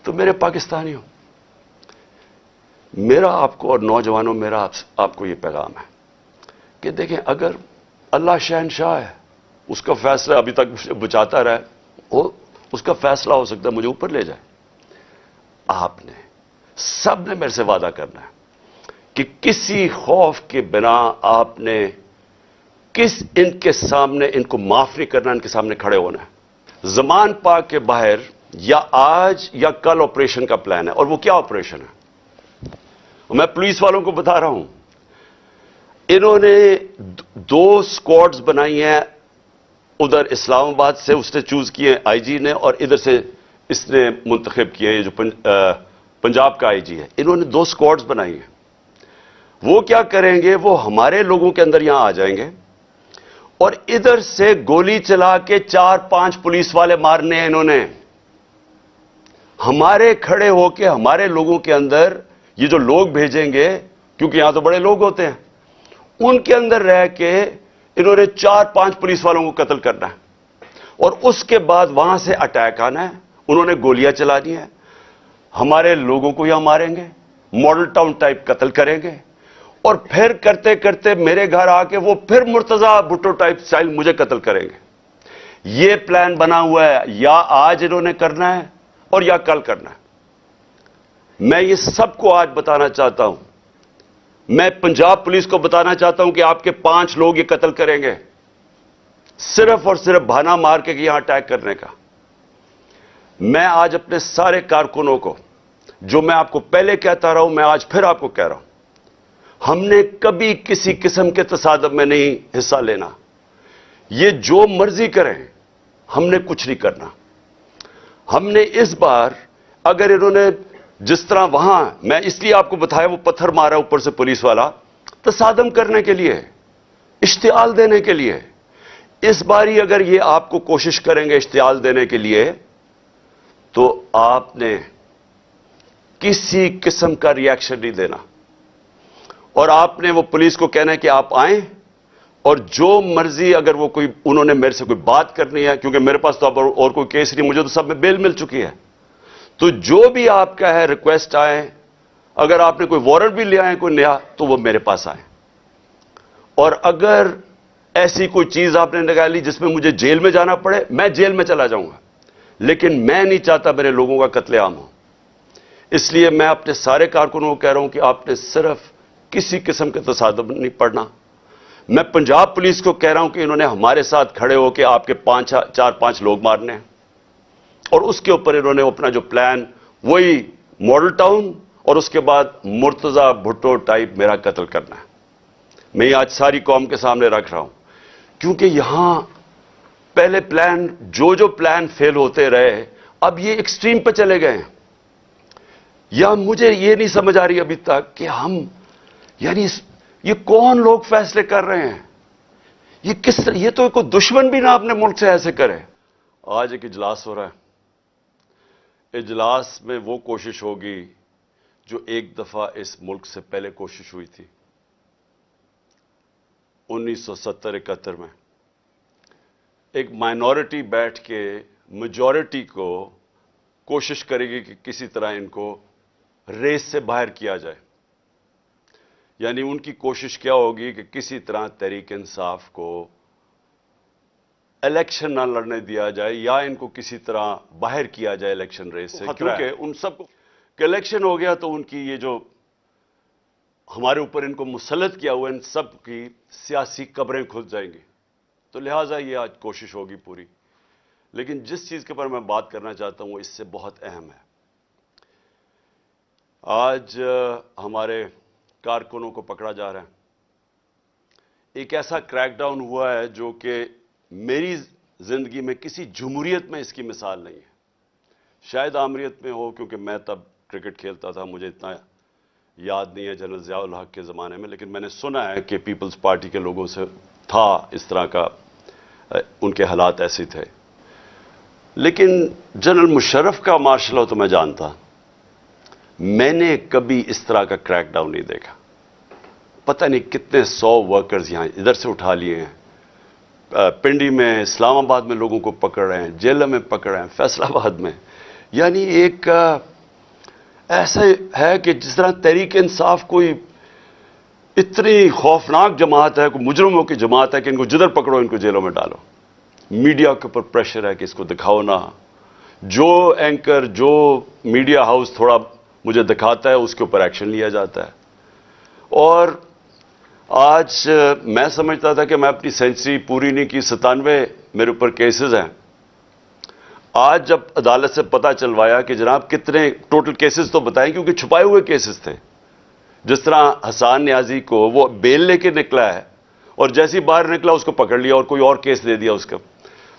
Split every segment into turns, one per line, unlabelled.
تو میرے پاکستانیوں، میرا آپ کو اور نوجوانوں میرا آپ کو یہ پیغام ہے کہ دیکھیں، اگر اللہ شہنشاہ ہے، اس کا فیصلہ ابھی تک مجھے بچاتا رہا ہے، اس کا فیصلہ ہو سکتا ہے مجھے اوپر لے جائے۔ آپ نے سب نے میرے سے وعدہ کرنا ہے کہ کسی خوف کے بنا آپ نے ان کے سامنے، ان کو معاف نہیں کرنا، ان کے سامنے کھڑے ہونا ہے۔ زمان پاک کے باہر یا آج یا کل آپریشن کا پلان ہے، اور وہ کیا آپریشن ہے؟ میں پولیس والوں کو بتا رہا ہوں، انہوں نے 2 سکواڈز بنائی ہیں، ادھر اسلام آباد سے اس نے چوز کیے آئی جی نے، اور ادھر سے اس نے منتخب کیے، یہ جو پنجاب کا آئی جی ہے، انہوں نے 2 سکواڈز بنائی ہیں۔ وہ کیا کریں گے؟ وہ ہمارے لوگوں کے اندر یہاں آ جائیں گے اور ادھر سے گولی چلا کے 4-5 پولیس والے مارنے ہیں انہوں نے۔ ہمارے کھڑے ہو کے ہمارے لوگوں کے اندر یہ جو لوگ بھیجیں گے، کیونکہ یہاں تو بڑے لوگ ہوتے ہیں، ان کے اندر رہ کے انہوں نے 4-5 پولیس والوں کو قتل کرنا ہے، اور اس کے بعد وہاں سے اٹیک آنا ہے، انہوں نے گولیاں چلانی ہیں، ہمارے لوگوں کو یہاں ماریں گے، ماڈل ٹاؤن ٹائپ قتل کریں گے، اور پھر کرتے کرتے میرے گھر آ کے وہ پھر مرتضی بھٹو ٹائپ سٹائل مجھے قتل کریں گے۔ یہ پلان بنا ہوا ہے، یا آج انہوں نے کرنا ہے اور یا کل کرنا ہے۔ میں یہ سب کو آج بتانا چاہتا ہوں، میں پنجاب پولیس کو بتانا چاہتا ہوں کہ آپ کے 5 لوگ یہ قتل کریں گے، صرف اور صرف بہانہ مار کے یہاں اٹیک کرنے کا۔ میں آج اپنے سارے کارکنوں کو، جو میں آپ کو پہلے کہتا رہا ہوں، میں آج پھر آپ کو کہہ رہا ہوں، ہم نے کبھی کسی قسم کے تصادم میں نہیں حصہ لینا۔ یہ جو مرضی کریں، ہم نے کچھ نہیں کرنا۔ ہم نے اس بار، اگر انہوں نے جس طرح وہاں، میں اس لیے آپ کو بتایا وہ پتھر مارا اوپر سے پولیس والا، تصادم کرنے کے لیے، اشتعال دینے کے لیے، اس باری اگر یہ آپ کو کوشش کریں گے اشتعال دینے کے لیے، تو آپ نے کسی قسم کا ری ایکشن نہیں دینا، اور آپ نے وہ پولیس کو کہنا ہے کہ آپ آئیں، اور جو مرضی، اگر وہ کوئی، انہوں نے میرے سے کوئی بات کرنی ہے، کیونکہ میرے پاس تو اب اور کوئی کیس نہیں، مجھے تو سب میں بیل مل چکی ہے، تو جو بھی آپ کا ہے ریکویسٹ آئیں، اگر آپ نے کوئی وارنٹ بھی لے آئے کوئی نیا، تو وہ میرے پاس آئیں، اور اگر ایسی کوئی چیز آپ نے نکالی جس میں مجھے جیل میں جانا پڑے، میں جیل میں چلا جاؤں گا، لیکن میں نہیں چاہتا میرے لوگوں کا قتل عام ہو۔ اس لیے میں اپنے سارے کارکنوں کو کہہ رہا ہوں کہ آپ نے صرف کسی قسم کے تصادم نہیں پڑنا۔ میں پنجاب پولیس کو کہہ رہا ہوں کہ انہوں نے ہمارے ساتھ کھڑے ہو کے آپ کے 4-5 لوگ مارنے ہیں، اور اس کے اوپر انہوں نے اپنا جو پلان، وہی ماڈل ٹاؤن اور اس کے بعد مرتضی بھٹو ٹائپ میرا قتل کرنا ہے۔ میں یہ آج ساری قوم کے سامنے رکھ رہا ہوں، کیونکہ یہاں پہلے پلان، جو پلان فیل ہوتے رہے، اب یہ ایکسٹریم پہ چلے گئے ہیں۔ یا مجھے یہ نہیں سمجھ آ رہی ابھی تک کہ ہم، یعنی یہ کون لوگ فیصلے کر رہے ہیں؟ یہ کس طرح، یہ تو کوئی دشمن بھی نہ اپنے ملک سے ایسے کرے۔ آج ایک اجلاس ہو رہا ہے، اجلاس میں وہ کوشش ہوگی جو ایک دفعہ اس ملک سے پہلے کوشش ہوئی تھی 1970-71 میں۔ ایک مائنورٹی بیٹھ کے میجورٹی کو کوشش کرے گی کہ کسی طرح ان کو ریس سے باہر کیا جائے، یعنی ان کی کوشش کیا ہوگی کہ کسی طرح تحریک انصاف کو الیکشن نہ لڑنے دیا جائے، یا ان کو کسی طرح باہر کیا جائے الیکشن ریس سے، کیونکہ ان سب کو کہ الیکشن ہو گیا تو ان کی یہ جو ہمارے اوپر ان کو مسلط کیا ہوا، ان سب کی سیاسی قبریں کھل جائیں گی، تو لہٰذا یہ آج کوشش ہوگی پوری۔ لیکن جس چیز کے پر میں بات کرنا چاہتا ہوں وہ اس سے بہت اہم ہے۔ آج ہمارے کارکنوں کو پکڑا جا رہا ہے، ایک ایسا کریک ڈاؤن ہوا ہے جو کہ میری زندگی میں کسی جمہوریت میں اس کی مثال نہیں ہے، شاید آمریت میں ہو، کیونکہ میں تب کرکٹ کھیلتا تھا، مجھے اتنا یاد نہیں ہے جنرل ضیاء الحق کے زمانے میں، لیکن میں نے سنا ہے کہ پیپلز پارٹی کے لوگوں سے تھا اس طرح کا، ان کے حالات ایسے تھے۔ لیکن جنرل مشرف کا مارشل لاء تو میں جانتا، میں نے کبھی اس طرح کا کریک ڈاؤن نہیں دیکھا۔ پتہ نہیں کتنے 100 ورکرز یہاں ادھر سے اٹھا لیے ہیں، پنڈی میں، اسلام آباد میں لوگوں کو پکڑ رہے ہیں، جیلوں میں پکڑ رہے ہیں، فیصل آباد میں، یعنی ایک ایسا ہے کہ جس طرح تحریک انصاف کوئی اتنی خوفناک جماعت ہے, کوئی مجرموں کی جماعت ہے کہ ان کو جدھر پکڑو ان کو جیلوں میں ڈالو. میڈیا کے اوپر پریشر ہے کہ اس کو دکھاؤ نہ. جو اینکر, جو میڈیا ہاؤس تھوڑا مجھے دکھاتا ہے اس کے اوپر ایکشن لیا جاتا ہے. اور آج میں سمجھتا تھا کہ میں اپنی سینچری پوری نہیں کی, 97 میرے اوپر کیسز ہیں. آج جب عدالت سے پتہ چلوایا کہ جناب کتنے ٹوٹل کیسز تو بتائیں, کیونکہ چھپائے ہوئے کیسز تھے. جس طرح حسان نیازی کو وہ بیل لے کے نکلا ہے اور جیسے باہر نکلا اس کو پکڑ لیا اور کوئی اور کیس دے دیا اس کا,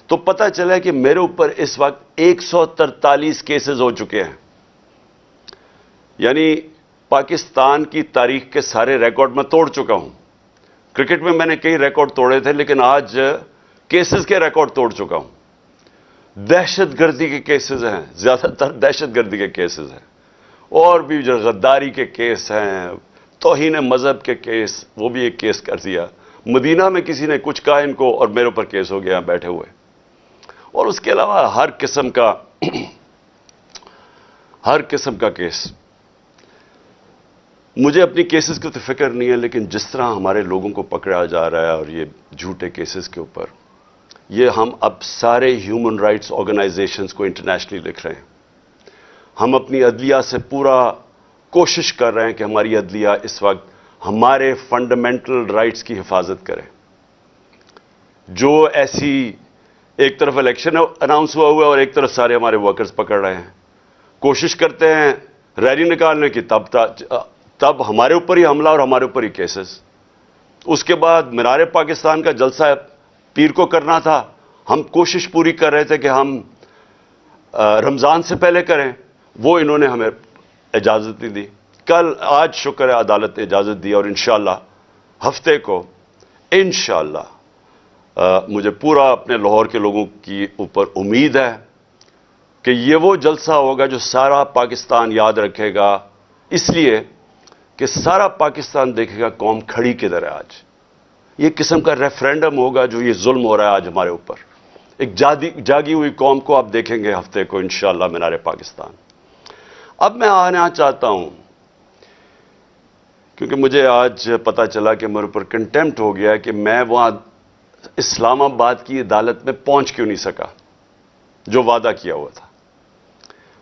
تو پتہ چلا کہ میرے اوپر اس وقت 143 کیسز ہو چکے ہیں. یعنی پاکستان کی تاریخ کے سارے ریکارڈ میں توڑ چکا ہوں. کرکٹ میں نے کئی ریکارڈ توڑے تھے, لیکن آج کیسز کے ریکارڈ توڑ چکا ہوں. دہشت گردی کے کیسز ہیں, زیادہ تر دہشت گردی کے کیسز ہیں, اور بھی جو غداری کے کیس ہیں, توہین مذہب کے کیس, وہ بھی ایک کیس کر دیا. مدینہ میں کسی نے کچھ کہا ان کو اور میرے اوپر کیس ہو گیا بیٹھے ہوئے. اور اس کے علاوہ ہر قسم کا کیس. مجھے اپنی کیسز کی تو فکر نہیں ہے, لیکن جس طرح ہمارے لوگوں کو پکڑا جا رہا ہے اور یہ جھوٹے کیسز کے اوپر, یہ ہم اب سارے ہیومن رائٹس آرگنائزیشنز کو انٹرنیشنلی لکھ رہے ہیں. ہم اپنی عدلیہ سے پورا کوشش کر رہے ہیں کہ ہماری عدلیہ اس وقت ہمارے فنڈامنٹل رائٹس کی حفاظت کرے. جو ایسی ایک طرف الیکشن اناؤنس ہوا ہے اور ایک طرف سارے ہمارے ورکرز پکڑ رہے ہیں, کوشش کرتے ہیں ریلی نکالنے کی, تب ہمارے اوپر ہی حملہ اور ہمارے اوپر ہی کیسز. اس کے بعد مینار پاکستان کا جلسہ پیر کو کرنا تھا, ہم کوشش پوری کر رہے تھے کہ ہم رمضان سے پہلے کریں, وہ انہوں نے ہمیں اجازت نہیں دی. آج شکر ہے عدالت نے اجازت دی, اور انشاءاللہ ہفتے کو انشاءاللہ مجھے پورا اپنے لاہور کے لوگوں کی اوپر امید ہے کہ یہ وہ جلسہ ہوگا جو سارا پاکستان یاد رکھے گا, اس لیے کہ سارا پاکستان دیکھے گا قوم کھڑی کدھر ہے آج. یہ قسم کا ریفرینڈم ہوگا جو یہ ظلم ہو رہا ہے آج ہمارے اوپر. ایک جاگی ہوئی قوم کو آپ دیکھیں گے ہفتے کو انشاءاللہ مینار پاکستان. اب میں آنا چاہتا ہوں, کیونکہ مجھے آج پتا چلا کہ میرے اوپر کنٹیمپٹ ہو گیا کہ میں وہاں اسلام آباد کی عدالت میں پہنچ کیوں نہیں سکا جو وعدہ کیا ہوا تھا.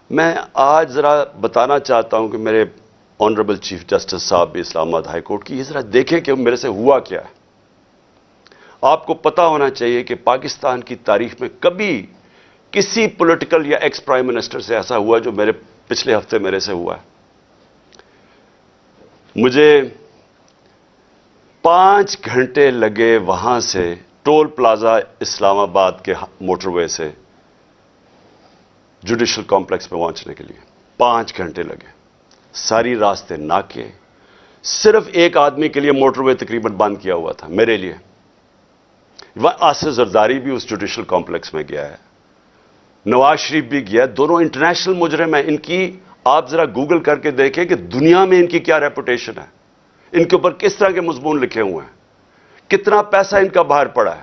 میں آج ذرا بتانا چاہتا ہوں کہ میرے آنریبل چیف جسٹس صاحب بھی اسلام آباد ہائی کورٹ کی, یہ ذرا دیکھیں کہ میرے سے ہوا کیا ہے. آپ کو پتا ہونا چاہیے کہ پاکستان کی تاریخ میں کبھی کسی پولیٹیکل یا ایکس پرائم منسٹر سے ایسا ہوا جو پچھلے ہفتے میرے سے ہوا ہے. مجھے 5 گھنٹے لگے وہاں سے ٹول پلازا اسلام آباد کے موٹر وے سے جوڈیشل کمپلیکس میں پہنچنے کے لیے. 5 گھنٹے لگے, ساری راستے ناکے. صرف ایک آدمی کے لیے موٹر وے تقریباً بند کیا ہوا تھا, میرے لیے. آصف زرداری بھی اس جوڈیشل کمپلیکس میں گیا ہے, نواز شریف بھی گیا ہے, دونوں انٹرنیشنل مجرم ہیں. ان کی آپ ذرا گوگل کر کے دیکھیں کہ دنیا میں ان کی کیا ریپوٹیشن ہے, ان کے اوپر کس طرح کے مضمون لکھے ہوئے ہیں, کتنا پیسہ ان کا باہر پڑا ہے.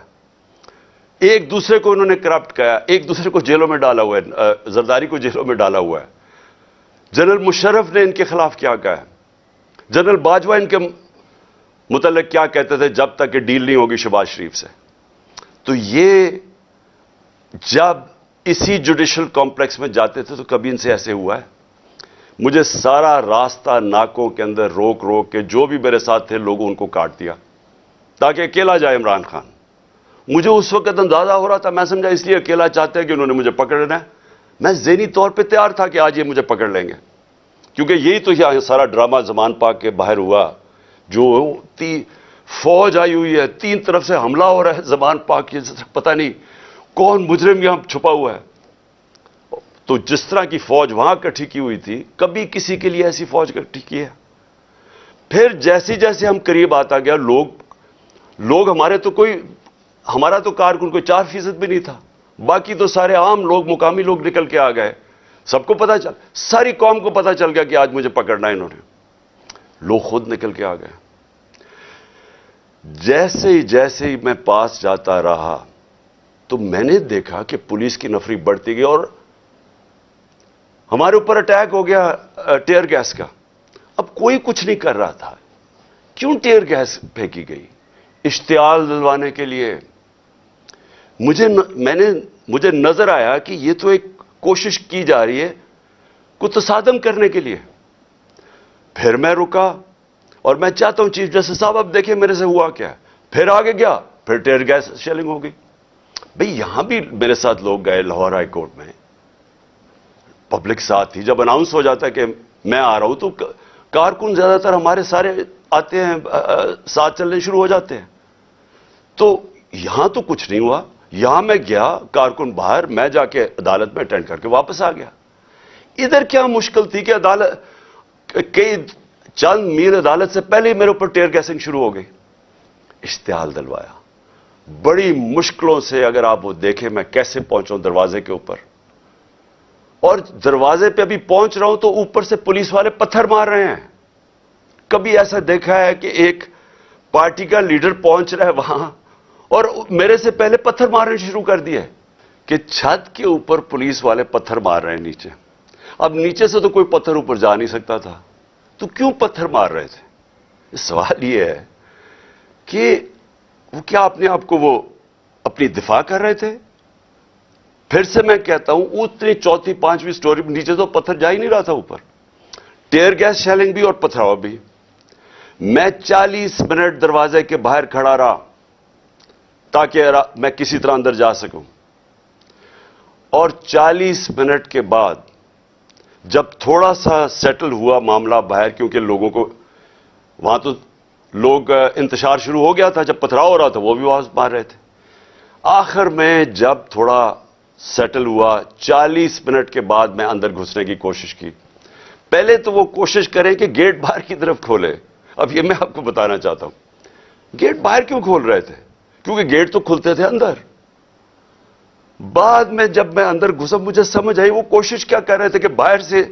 ایک دوسرے کو انہوں نے کرپٹ کیا, ایک دوسرے کو جیلوں میں ڈالا ہوا ہے, زرداری کو جیلوں میں ڈالا ہوا ہے. جنرل مشرف نے ان کے خلاف کیا کہا ہے, جنرل باجوہ ان کے متعلق کیا کہتے تھے جب تک کہ ڈیل نہیں ہوگی شہباز شریف سے. تو یہ جب اسی جوڈیشل کمپلیکس میں جاتے تھے تو کبھی ان سے ایسے ہوا ہے. مجھے سارا راستہ ناکوں کے اندر روک روک کے جو بھی میرے ساتھ تھے لوگوں ان کو کاٹ دیا تاکہ اکیلا جائے عمران خان. مجھے اس وقت اندازہ ہو رہا تھا, میں سمجھا اس لیے اکیلا چاہتے ہیں کہ انہوں نے مجھے پکڑنا ہے. میں ذہنی طور پہ تیار تھا کہ آج یہ مجھے پکڑ لیں گے, کیونکہ یہی تو یہ سارا ڈرامہ زمان پاک کے باہر ہوا, جو فوج آئی ہوئی ہے, 3 طرف سے حملہ ہو رہا ہے زمان پاک کی, پتہ نہیں کون مجرم یہاں چھپا ہوا ہے. تو جس طرح کی فوج وہاں اکٹھی کی ہوئی تھی, کبھی کسی کے لیے ایسی فوج اکٹھی کی ہے. پھر جیسے جیسے ہم قریب آتا گیا, لوگ ہمارا تو کارکن کوئی 4% بھی نہیں تھا, باقی تو سارے عام لوگ, مقامی لوگ نکل کے آ گئے. سب کو پتا چل, ساری قوم کو پتا چل گیا کہ آج مجھے پکڑنا ہے انہوں نے. لوگ خود نکل کے آ گئے. جیسے ہی میں پاس جاتا رہا تو میں نے دیکھا کہ پولیس کی نفری بڑھتی گئی, اور ہمارے اوپر اٹیک ہو گیا ٹیئر گیس کا. اب کوئی کچھ نہیں کر رہا تھا. کیوں ٹیئر گیس پھینکی گئی؟ اشتعال دلوانے کے لیے. مجھے نظر آیا کہ یہ تو ایک کوشش کی جا رہی ہے کو تصادم کرنے کے لیے. پھر میں رکا اور میں چاہتا ہوں چیف جسٹس صاحب اب دیکھیں میرے سے ہوا کیا. پھر آگے گیا, پھر ٹیئر گیس شیلنگ ہو گئی. بھئی یہاں بھی میرے ساتھ لوگ گئے لاہور ہائی کورٹ میں, پبلک ساتھ تھی. جب اناؤنس ہو جاتا ہے کہ میں آ رہا ہوں تو کارکن زیادہ تر ہمارے سارے آتے ہیں, ساتھ چلنے شروع ہو جاتے ہیں. تو یہاں تو کچھ نہیں ہوا. یہاں میں گیا, کارکن باہر, میں جا کے عدالت میں اٹینڈ کر کے واپس آ گیا. ادھر کیا مشکل تھی کہ عدالت کئی چند میل عدالت سے پہلے ہی میرے اوپر ٹیئر گیسنگ شروع ہو گئی. اشتعال دلوایا بڑی مشکلوں سے. اگر آپ وہ دیکھیں میں کیسے پہنچا دروازے کے اوپر, اور دروازے پہ ابھی پہنچ رہا ہوں تو اوپر سے پولیس والے پتھر مار رہے ہیں. کبھی ایسا دیکھا ہے کہ ایک پارٹی کا لیڈر پہنچ رہا ہے وہاں اور میرے سے پہلے پتھر مارنے شروع کر دیے کہ چھت کے اوپر پولیس والے پتھر مار رہے ہیں نیچے. اب نیچے سے تو کوئی پتھر اوپر جا نہیں سکتا تھا, تو کیوں پتھر مار رہے تھے؟ سوال یہ ہے کہ وہ کیا اپنے آپ کو وہ اپنی دفاع کر رہے تھے؟ پھر سے میں کہتا ہوں اتنی چوتھی پانچویں سٹوری نیچے تو پتھر جا ہی نہیں رہا تھا اوپر. ٹیئر گیس شیلنگ بھی اور پتھراؤ بھی. میں 40 منٹ دروازے کے باہر کھڑا رہا تاکہ میں کسی طرح اندر جا سکوں. اور 40 منٹ کے بعد جب تھوڑا سا سیٹل ہوا معاملہ باہر, کیونکہ لوگوں کو وہاں تو لوگ انتشار شروع ہو گیا تھا, جب پتھراؤ ہو رہا تھا وہ بھی آواز مار رہے تھے. آخر میں جب تھوڑا سیٹل ہوا 40 منٹ کے بعد میں اندر گھسنے کی کوشش کی. پہلے تو وہ کوشش کریں کہ گیٹ باہر کی طرف کھولے. اب یہ میں آپ کو بتانا چاہتا ہوں گیٹ باہر کیوں کھول رہے تھے, کیونکہ گیٹ تو کھلتے تھے اندر. بعد میں جب میں اندر گھسا مجھے سمجھ آئی وہ کوشش کیا کر رہے تھے کہ باہر سے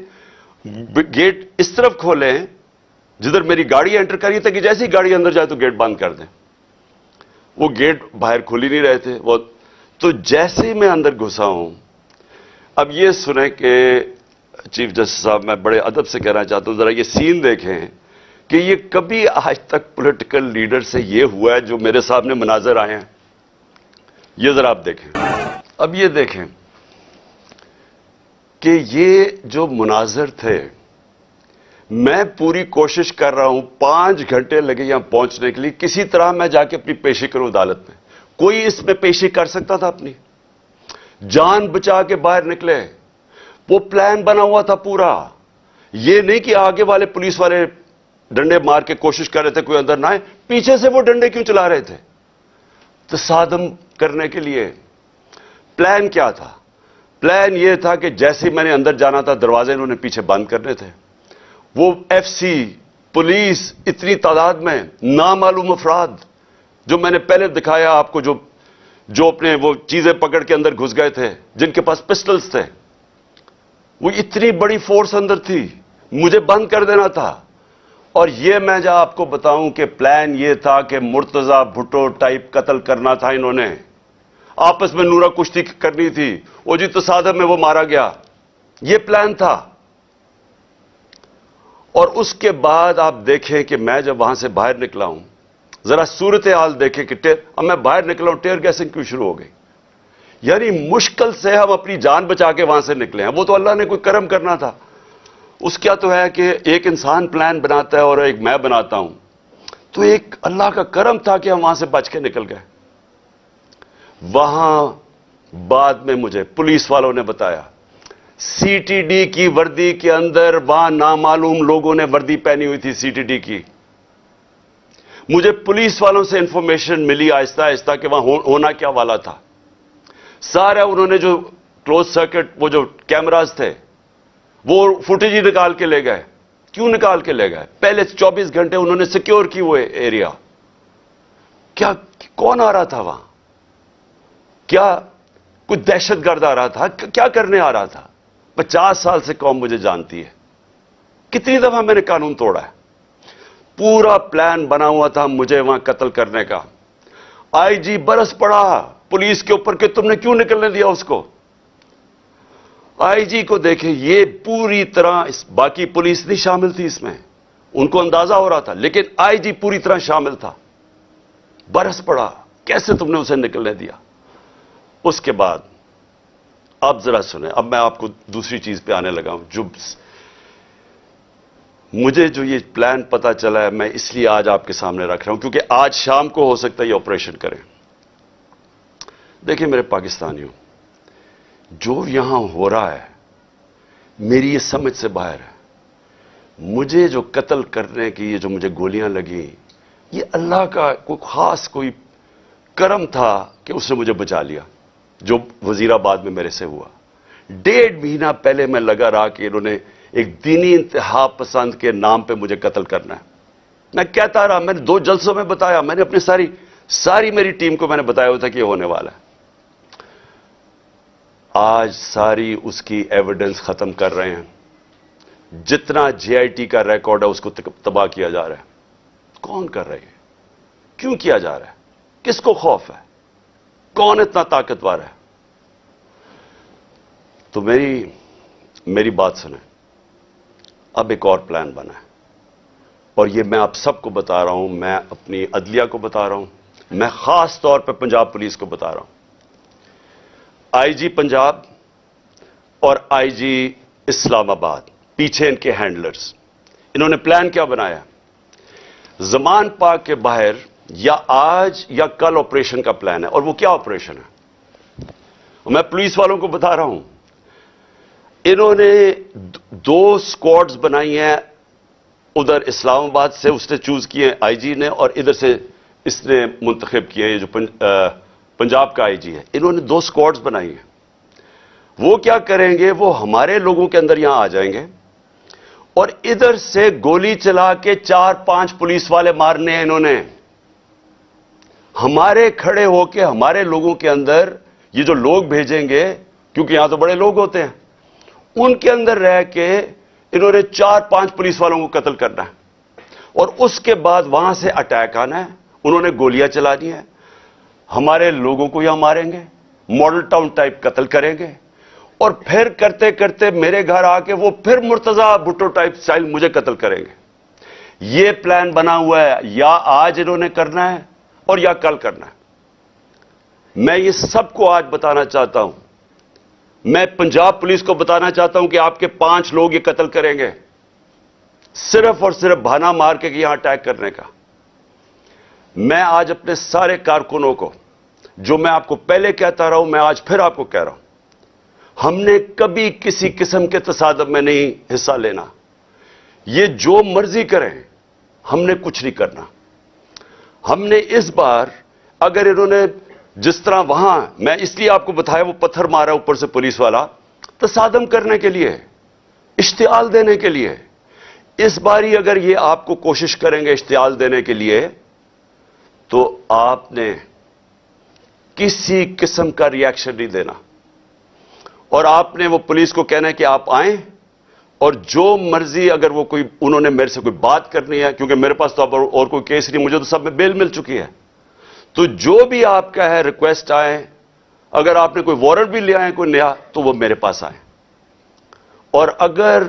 گیٹ اس طرف کھولیں جدھر میری گاڑی انٹر کری تھی, کہ جیسی گاڑی اندر جائے تو گیٹ بند کر دیں. وہ گیٹ باہر کھل ہی نہیں رہے تھے وہ. تو جیسے ہی میں اندر گھسا ہوں, اب یہ سنیں کہ چیف جسٹس صاحب میں بڑے ادب سے کہنا چاہتا ہوں ذرا یہ سین دیکھیں کہ یہ کبھی آج تک پولیٹیکل لیڈر سے یہ ہوا ہے جو میرے سامنے مناظر آئے ہیں. یہ ذرا آپ دیکھیں. اب یہ دیکھیں کہ یہ جو مناظر تھے, میں پوری کوشش کر رہا ہوں, 5 گھنٹے لگے یہاں پہنچنے کے لیے, کسی طرح میں جا کے اپنی پیشی کروں عدالت میں. کوئی اس میں پیشی کر سکتا تھا اپنی؟ جان بچا کے باہر نکلے. وہ پلان بنا ہوا تھا پورا. یہ نہیں کہ آگے والے پولیس والے ڈنڈے مار کے کوشش کر رہے تھے کوئی اندر نہ آئے, پیچھے سے وہ ڈنڈے کیوں چلا رہے تھے؟ تصادم کرنے کے لیے. پلان کیا تھا؟ پلان یہ تھا کہ جیسے میں نے اندر جانا تھا دروازے انہوں نے پیچھے بند کرنے تھے. وہ ایف سی پولیس اتنی تعداد میں, نامعلوم افراد جو میں نے پہلے دکھایا آپ کو, جو اپنے وہ چیزیں پکڑ کے اندر گھس گئے تھے, جن کے پاس پسٹلز تھے, وہ اتنی بڑی فورس اندر تھی, مجھے بند کر دینا تھا. اور یہ میں جب آپ کو بتاؤں کہ پلان یہ تھا کہ مرتضی بھٹو ٹائپ قتل کرنا تھا انہوں نے, آپس میں نورا کشتی کرنی تھی, وہ جی تصادم میں وہ مارا گیا, یہ پلان تھا. اور اس کے بعد آپ دیکھیں کہ میں جب وہاں سے باہر نکلا ہوں, ذرا صورتحال دیکھیں کہ اب میں باہر نکلا ہوں, ٹیئر گیسنگ کیوں شروع ہو گئی. یعنی مشکل سے ہم اپنی جان بچا کے وہاں سے نکلے ہیں. وہ تو اللہ نے کوئی کرم کرنا تھا. اس کیا تو ہے کہ ایک انسان پلان بناتا ہے اور ایک میں بناتا ہوں, تو ایک اللہ کا کرم تھا کہ ہم وہاں سے بچ کے نکل گئے. وہاں بعد میں مجھے پولیس والوں نے بتایا سی ٹی ڈی کی وردی کے اندر وہاں نامعلوم لوگوں نے وردی پہنی ہوئی تھی سی ٹی ڈی کی. مجھے پولیس والوں سے انفارمیشن ملی آہستہ آہستہ کہ وہاں ہونا کیا والا تھا. سارا انہوں نے جو کلوز سرکٹ وہ جو کیمراز تھے وہ فوٹیج ہی نکال کے لے گئے. کیوں نکال کے لے گئے؟ پہلے 24 گھنٹے انہوں نے سیکیور کی وہ ایریا. کیا کون آ رہا تھا وہاں؟ کیا کچھ دہشت گرد آ رہا تھا؟ کیا کرنے آ رہا تھا؟ 50 سال سے قوم مجھے جانتی ہے. کتنی دفعہ میں نے قانون توڑا ہے. پورا پلان بنا ہوا تھا مجھے وہاں قتل کرنے کا. آئی جی برس پڑا پولیس کے اوپر کہ تم نے کیوں نکلنے دیا اس کو. آئی جی کو دیکھیں، یہ پوری طرح باقی پولیس نہیں شامل تھی اس میں، ان کو اندازہ ہو رہا تھا، لیکن آئی جی پوری طرح شامل تھا۔ برس پڑا، کیسے تم نے اسے نکلنے دیا؟ اس کے بعد اب ذرا سنیں، اب میں آپ کو دوسری چیز پہ آنے لگا ہوں۔ مجھے جو یہ پلان پتا چلا ہے، میں اس لیے آج آپ کے سامنے رکھ رہا ہوں کیونکہ آج شام کو ہو سکتا ہے یہ آپریشن کریں۔ دیکھیں میرے پاکستانیوں، جو یہاں ہو رہا ہے میری یہ سمجھ سے باہر ہے۔ مجھے جو قتل کرنے کی یہ جو مجھے گولیاں لگیں، یہ اللہ کا کوئی خاص کوئی کرم تھا کہ اس نے مجھے بچا لیا، جو وزیر آباد میں میرے سے ہوا۔ 1.5 مہینہ پہلے میں لگا رہا کہ انہوں نے ایک دینی انتہا پسند کے نام پہ مجھے قتل کرنا ہے۔ میں کہتا رہا، میں نے 2 جلسوں میں بتایا، میں نے اپنی ساری میری ٹیم کو میں نے بتایا ہوا تھا کہ یہ ہونے والا ہے۔ آج ساری اس کی ایویڈنس ختم کر رہے ہیں، جتنا جے آئی ٹی کا ریکارڈ ہے اس کو تباہ کیا جا رہا ہے۔ کون کر رہے ہیں؟ کیوں کیا جا رہا ہے؟ کس کو خوف ہے؟ کون اتنا طاقتور ہے؟ تو میری بات سنیں، اب ایک اور پلان بنا ہے، اور یہ میں آپ سب کو بتا رہا ہوں، میں اپنی عدلیہ کو بتا رہا ہوں، میں خاص طور پہ پنجاب پولیس کو بتا رہا ہوں۔ آئی جی پنجاب اور آئی جی اسلام آباد، پیچھے ان کے ہینڈلرز، انہوں نے پلان کیا بنایا؟ زمان پاک کے باہر یا آج یا کل آپریشن کا پلان ہے۔ اور وہ کیا آپریشن ہے؟ میں پولیس والوں کو بتا رہا ہوں، انہوں نے 2 اسکواڈز بنائی ہیں، ادھر اسلام آباد سے اس نے چوز کیے آئی جی نے، اور ادھر سے اس نے منتخب کیے، یہ جو پنجاب کا آئی جی ہے، انہوں نے 2 اسکواڈز بنائی ہیں۔ وہ کیا کریں گے؟ وہ ہمارے لوگوں کے اندر یہاں آ جائیں گے اور ادھر سے گولی چلا کے 4-5 پولیس والے مارنے ہیں انہوں نے۔ ہمارے کھڑے ہو کے ہمارے لوگوں کے اندر یہ جو لوگ بھیجیں گے، کیونکہ یہاں تو بڑے لوگ ہوتے ہیں، ان کے اندر رہ کے انہوں نے 4-5 پولیس والوں کو قتل کرنا ہے، اور اس کے بعد وہاں سے اٹیک آنا ہے، انہوں نے گولیاں چلانی ہے، ہمارے لوگوں کو یہاں ماریں گے، ماڈل ٹاؤن ٹائپ قتل کریں گے، اور پھر کرتے کرتے میرے گھر آ کے وہ پھر مرتضی بھٹو ٹائپ سٹائل مجھے قتل کریں گے۔ یہ پلان بنا ہوا ہے، یا آج انہوں نے کرنا ہے اور یا کل کرنا ہے۔ میں یہ سب کو آج بتانا چاہتا ہوں، میں پنجاب پولیس کو بتانا چاہتا ہوں کہ آپ کے 5 لوگ یہ قتل کریں گے، صرف اور صرف بہانہ مار کے یہاں اٹیک کرنے کا۔ میں آج اپنے سارے کارکنوں کو، جو میں آپ کو پہلے کہتا رہا ہوں، میں آج پھر آپ کو کہہ رہا ہوں، ہم نے کبھی کسی قسم کے تصادم میں نہیں حصہ لینا۔ یہ جو مرضی کریں، ہم نے کچھ نہیں کرنا۔ ہم نے اس بار، اگر انہوں نے جس طرح وہاں، میں اس لیے آپ کو بتایا وہ پتھر مارا اوپر سے پولیس والا، تصادم کرنے کے لیے، اشتعال دینے کے لیے، اس باری اگر یہ آپ کو کوشش کریں گے اشتعال دینے کے لیے، تو آپ نے کسی قسم کا ری ایکشن نہیں دینا، اور آپ نے وہ پولیس کو کہنا ہے کہ آپ آئیں، اور جو مرضی، اگر وہ کوئی انہوں نے میرے سے کوئی بات کرنی ہے، کیونکہ میرے پاس تو اب اور کوئی کیس نہیں، مجھے تو سب میں بیل مل چکی ہے، تو جو بھی آپ کا ہے ریکویسٹ آئے، اگر آپ نے کوئی وارنٹ بھی لے آئے کوئی نیا، تو وہ میرے پاس آئے۔ اور اگر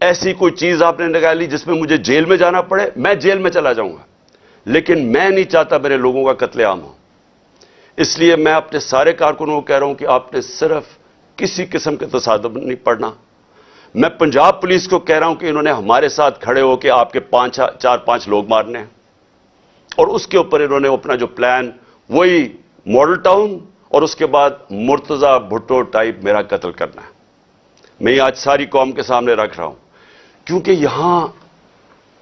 ایسی کوئی چیز آپ نے نکالی جس میں مجھے جیل میں جانا پڑے، میں جیل میں چلا جاؤں گا، لیکن میں نہیں چاہتا میرے لوگوں کا قتل عام ہو۔ اس لیے میں اپنے سارے کارکنوں کو کہہ رہا ہوں کہ آپ نے صرف کسی قسم کے تصادم نہیں پڑنا۔ میں پنجاب پولیس کو کہہ رہا ہوں کہ انہوں نے ہمارے ساتھ کھڑے ہو کے آپ کے 4-5 لوگ مارنے ہیں، اور اس کے اوپر انہوں نے اپنا جو پلان، وہی ماڈل ٹاؤن اور اس کے بعد مرتضی بھٹو ٹائپ میرا قتل کرنا ہے۔ میں یہ آج ساری قوم کے سامنے رکھ رہا ہوں، کیونکہ یہاں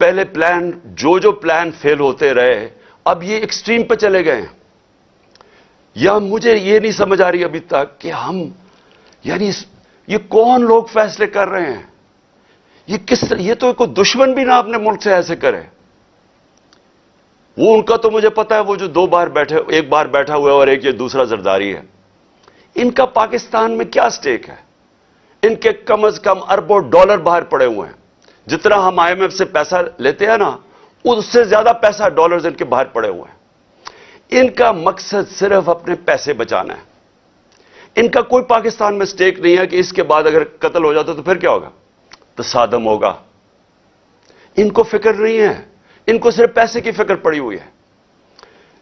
پہلے پلان، جو پلان فیل ہوتے رہے، اب یہ ایکسٹریم پہ چلے گئے ہیں۔ یا مجھے یہ نہیں سمجھ آ رہی ابھی تک کہ ہم، یعنی یہ کون لوگ فیصلے کر رہے ہیں؟ یہ کس طرح، یہ تو کوئی دشمن بھی نہ اپنے ملک سے ایسے کرے۔ وہ ان کا تو مجھے پتا ہے، وہ جو 2 بار بیٹھے، ایک بار بیٹھا ہوا ہے اور ایک یہ دوسرا زرداری ہے، ان کا پاکستان میں کیا سٹیک ہے؟ ان کے کم از کم اربوں ڈالر باہر پڑے ہوئے ہیں۔ جتنا ہم آئی ایم ایف سے پیسہ لیتے ہیں نا، اس سے زیادہ پیسہ ڈالرز ان کے باہر پڑے ہوئے ہیں۔ ان کا مقصد صرف اپنے پیسے بچانا ہے۔ ان کا کوئی پاکستان میں سٹیک نہیں ہے کہ اس کے بعد اگر قتل ہو جاتا تو پھر کیا ہوگا؟ تصادم ہوگا. ان کو فکر نہیں ہے, ان کو صرف پیسے کی فکر پڑی ہوئی ہے.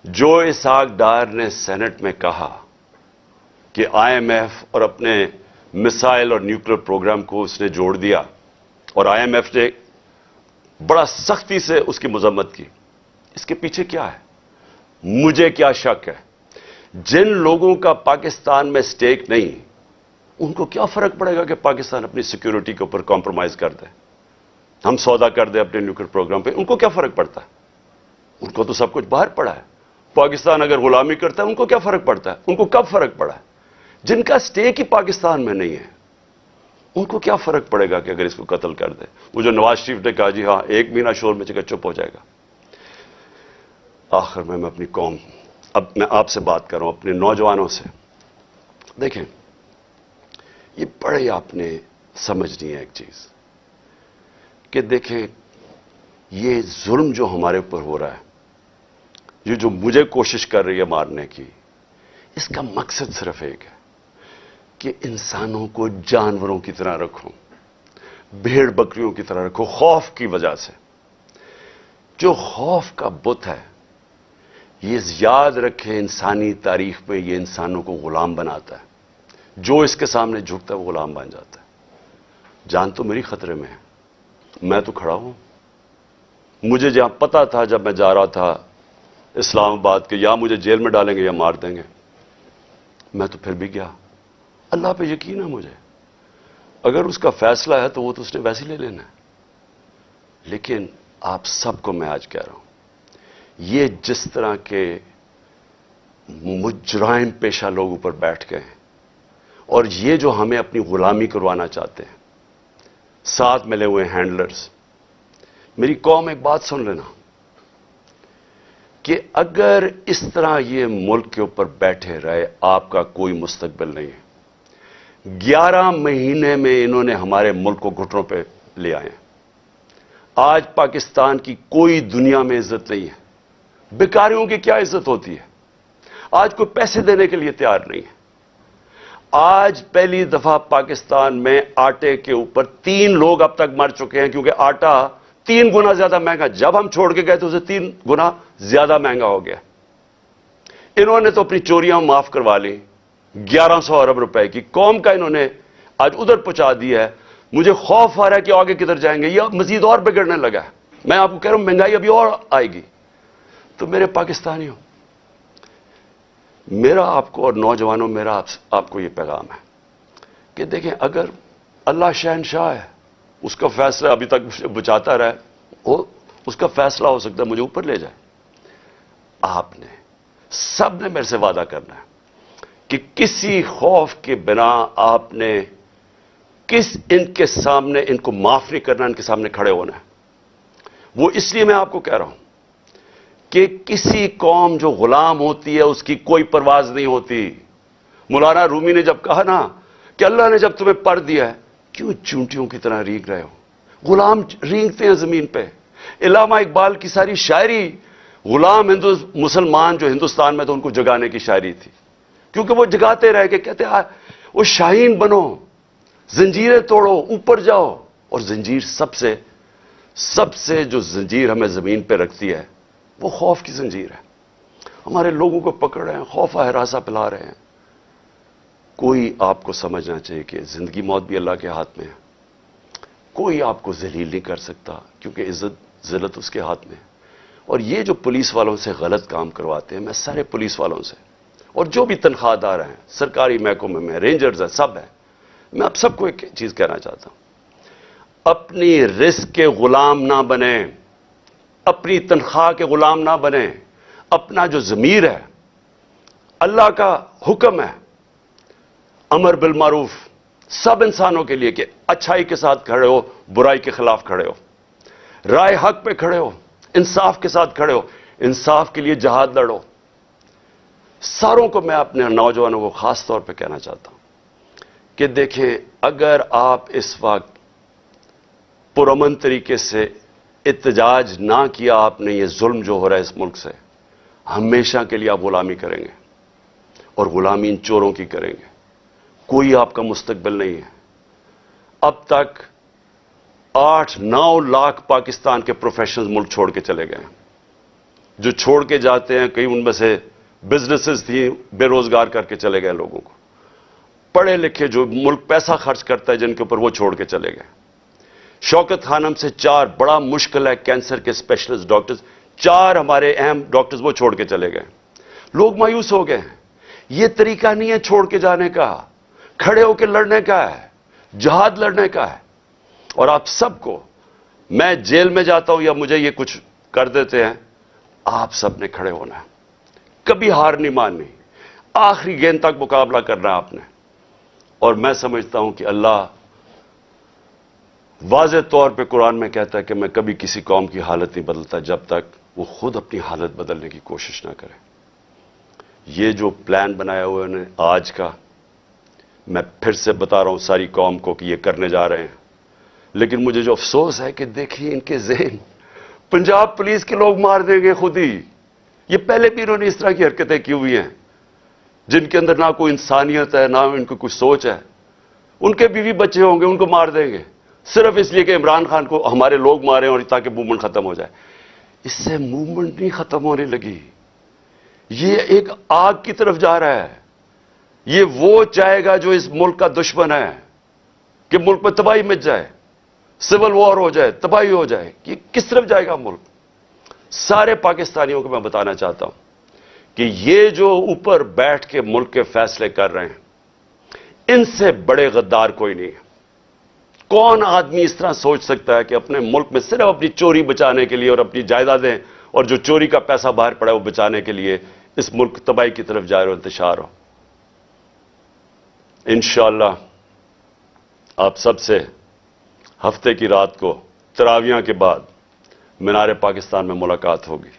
جو اسحاق ڈار نے سینٹ میں کہا کہ آئی ایم ایف اور اپنے میسائل اور نیوکلیر پروگرام کو اس نے جوڑ دیا, اور آئی ایم ایف نے بڑا سختی سے اس کی مذمت کی, اس کے پیچھے کیا ہے؟ مجھے کیا شک ہے, جن لوگوں کا پاکستان میں سٹیک نہیں, ان کو کیا فرق پڑے گا کہ پاکستان اپنی سیکیورٹی کے اوپر کمپرومائز کر دے, ہم سودا کر دیں اپنے نیوکلیر پروگرام پہ؟ ان کو کیا فرق پڑتا ہے؟ ان کو تو سب کچھ باہر پڑا ہے. پاکستان اگر غلامی کرتا ہے ان کو کیا فرق پڑتا ہے؟ ان کو کب فرق پڑا ہے؟ جن کا سٹیک ہی پاکستان میں نہیں ہے, ان کو کیا فرق پڑے گا کہ اگر اس کو قتل کر دے؟ وہ جو نواز شریف نے کہا جی ہاں ایک مہینہ شور میں چکا چپ ہو جائے گا. آخر میں اپنی قوم, اب میں آپ سے بات کر رہا ہوں, اپنے نوجوانوں سے. دیکھیں, یہ بڑے آپ نے سمجھنی ہے ایک چیز کہ دیکھیں یہ ظلم جو ہمارے اوپر ہو رہا ہے, یہ جو مجھے کوشش کر رہی ہے مارنے کی, اس کا مقصد صرف ایک ہے کہ انسانوں کو جانوروں کی طرح رکھو, بھیڑ بکریوں کی طرح رکھو, خوف کی وجہ سے. جو خوف کا بت ہے, یہ یاد رکھے انسانی تاریخ میں یہ انسانوں کو غلام بناتا ہے. جو اس کے سامنے جھکتا ہے وہ غلام بن جاتا ہے. جان تو میری خطرے میں ہے, میں تو کھڑا ہوں. مجھے جہاں پتا تھا جب میں جا رہا تھا اسلام آباد کہ یا مجھے جیل میں ڈالیں گے یا مار دیں گے, میں تو پھر بھی گیا. اللہ پہ یقین ہے مجھے, اگر اس کا فیصلہ ہے تو وہ تو اس نے ویسے لے لینا ہے. لیکن آپ سب کو میں آج کہہ رہا ہوں, یہ جس طرح کے مجرم پیشہ لوگ اوپر بیٹھ گئے ہیں, اور یہ جو ہمیں اپنی غلامی کروانا چاہتے ہیں, ساتھ ملے ہوئے ہینڈلرز. میری قوم ایک بات سن لینا کہ اگر اس طرح یہ ملک کے اوپر بیٹھے رہے, آپ کا کوئی مستقبل نہیں ہے. 11 مہینے میں انہوں نے ہمارے ملک کو گھٹنوں پہ لے آئے ہیں. آج پاکستان کی کوئی دنیا میں عزت نہیں ہے. بیکاریوں کی کیا عزت ہوتی ہے؟ آج کوئی پیسے دینے کے لیے تیار نہیں ہے. آج پہلی دفعہ پاکستان میں آٹے کے اوپر 3 لوگ اب تک مر چکے ہیں, کیونکہ آٹا 3 گنا زیادہ مہنگا. جب ہم چھوڑ کے گئے تو اسے 3 گنا زیادہ مہنگا ہو گیا. انہوں نے تو اپنی چوریاں معاف کروا لی, 1100 ارب روپے کی. قوم کا انہوں نے آج ادھر پہنچا دیا ہے. مجھے خوف آ رہا ہے کہ آگے کدھر جائیں گے, یہ مزید اور بگڑنے لگا ہے. میں آپ کو کہہ رہا ہوں مہنگائی ابھی اور آئے گی. تو میرے پاکستانیوں, میرا آپ کو اور نوجوانوں, میرا آپ کو یہ پیغام ہے کہ دیکھیں, اگر اللہ شہنشاہ ہے, اس کا فیصلہ ابھی تک مجھے بچاتا رہا ہے, اس کا فیصلہ ہو سکتا ہے مجھے اوپر لے جائے. آپ نے سب نے میرے سے وعدہ کرنا ہے کہ کسی خوف کے بنا آپ نے ان کے سامنے, ان کو معاف نہیں کرنا, ان کے سامنے کھڑے ہونا ہے. وہ اس لیے میں آپ کو کہہ رہا ہوں کہ کسی قوم جو غلام ہوتی ہے اس کی کوئی پرواز نہیں ہوتی. مولانا رومی نے جب کہا نا کہ اللہ نے جب تمہیں پر دیا ہے, کیوں چونٹیوں کی طرح رینگ رہے ہو؟ غلام رینگتے ہیں زمین پہ. علامہ اقبال کی ساری شاعری غلام مسلمان جو ہندوستان میں تھے ان کو جگانے کی شاعری تھی, کیونکہ وہ جگاتے رہے کہ کہتے وہ شاہین بنو, زنجیریں توڑو, اوپر جاؤ. اور زنجیر سب سے جو زنجیر ہمیں زمین پہ رکھتی ہے وہ خوف کی زنجیر ہے. ہمارے لوگوں کو پکڑ رہے ہیں, خوف ہراساں پلا رہے ہیں. کوئی آپ کو سمجھنا چاہیے کہ زندگی موت بھی اللہ کے ہاتھ میں ہے. کوئی آپ کو ذلیل نہیں کر سکتا, کیونکہ عزت ذلت اس کے ہاتھ میں ہے. اور یہ جو پولیس والوں سے غلط کام کرواتے ہیں, میں سارے پولیس والوں سے اور جو بھی تنخواہ دار ہیں, سرکاری محکمے میں رینجرز ہیں, سب ہیں, میں آپ سب کو ایک چیز کہنا چاہتا ہوں, اپنی رزق کے غلام نہ بنیں, اپنی تنخواہ کے غلام نہ بنیں. اپنا جو ضمیر ہے, اللہ کا حکم ہے امر بالمعروف سب انسانوں کے لیے کہ اچھائی کے ساتھ کھڑے ہو, برائی کے خلاف کھڑے ہو, رائے حق پہ کھڑے ہو, انصاف کے ساتھ کھڑے ہو, انصاف کے لیے جہاد لڑو. ساروں کو میں اپنے نوجوانوں کو خاص طور پہ کہنا چاہتا ہوں کہ دیکھیں, اگر آپ اس وقت پرامن طریقے سے احتجاج نہ کیا آپ نے, یہ ظلم جو ہو رہا ہے اس ملک سے, ہمیشہ کے لیے آپ غلامی کریں گے, اور غلامی ان چوروں کی کریں گے. کوئی آپ کا مستقبل نہیں ہے. اب تک 8-9 لاکھ پاکستان کے پروفیشنلز ملک چھوڑ کے چلے گئے ہیں. جو چھوڑ کے جاتے ہیں کئی ان میں سے بزنسز تھیں, بے روزگار کر کے چلے گئے لوگوں کو. پڑھے لکھے جو ملک پیسہ خرچ کرتا ہے جن کے اوپر, وہ چھوڑ کے چلے گئے. شوکت خانم سے 4 بڑا مشکل ہے کینسر کے اسپیشلسٹ ڈاکٹرز, 4 ہمارے اہم ڈاکٹرز وہ چھوڑ کے چلے گئے. لوگ مایوس ہو گئے ہیں. یہ طریقہ نہیں ہے چھوڑ کے جانے کا, کھڑے ہو کے لڑنے کا ہے, جہاد لڑنے کا ہے. اور آپ سب کو, میں جیل میں جاتا ہوں یا مجھے یہ کچھ کر دیتے ہیں, آپ سب نے کھڑے ہونا ہے, کبھی ہار نہیں ماننی, آخری گیند تک مقابلہ کرنا ہے آپ نے. اور میں سمجھتا ہوں کہ اللہ واضح طور پہ قرآن میں کہتا ہے کہ میں کبھی کسی قوم کی حالت نہیں بدلتا جب تک وہ خود اپنی حالت بدلنے کی کوشش نہ کرے. یہ جو پلان بنایا ہوا ہے آج کا, میں پھر سے بتا رہا ہوں ساری قوم کو کہ یہ کرنے جا رہے ہیں. لیکن مجھے جو افسوس ہے کہ دیکھیے ان کے ذہن, پنجاب پولیس کے لوگ مار دیں گے خود ہی. یہ پہلے بھی انہوں نے اس طرح کی حرکتیں کی ہوئی ہیں جن کے اندر نہ کوئی انسانیت ہے, نہ ان کو کوئی سوچ ہے. ان کے بیوی بچے ہوں گے, ان کو مار دیں گے صرف اس لیے کہ عمران خان کو ہمارے لوگ مارے اور تاکہ موومنٹ ختم ہو جائے. اس سے موومنٹ نہیں ختم ہونے لگی, یہ ایک آگ کی طرف جا رہا ہے. یہ وہ چاہے گا جو اس ملک کا دشمن ہے کہ ملک میں تباہی مچ جائے, سول وار ہو جائے, تباہی ہو جائے. یہ کس طرف جائے گا ملک؟ سارے پاکستانیوں کو میں بتانا چاہتا ہوں کہ یہ جو اوپر بیٹھ کے ملک کے فیصلے کر رہے ہیں, ان سے بڑے غدار کوئی نہیں ہے. کون آدمی اس طرح سوچ سکتا ہے کہ اپنے ملک میں صرف اپنی چوری بچانے کے لیے اور اپنی جائیدادیں اور جو چوری کا پیسہ باہر پڑا ہے وہ بچانے کے لیے اس ملک تباہی کی طرف جائے اور انتشار ہو؟ انشاءاللہ آپ سب سے ہفتے کی رات کو تراویح کے بعد مینار پاکستان میں ملاقات ہوگی,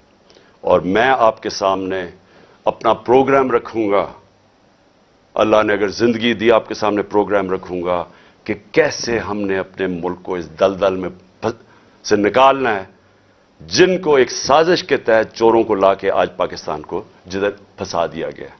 اور میں آپ کے سامنے اپنا پروگرام رکھوں گا. اللہ نے اگر زندگی دی آپ کے سامنے پروگرام رکھوں گا کہ کیسے ہم نے اپنے ملک کو اس دلدل میں سے نکالنا ہے جن کو ایک سازش کے تحت چوروں کو لا کے آج پاکستان کو جدھر پھنسا دیا گیا ہے.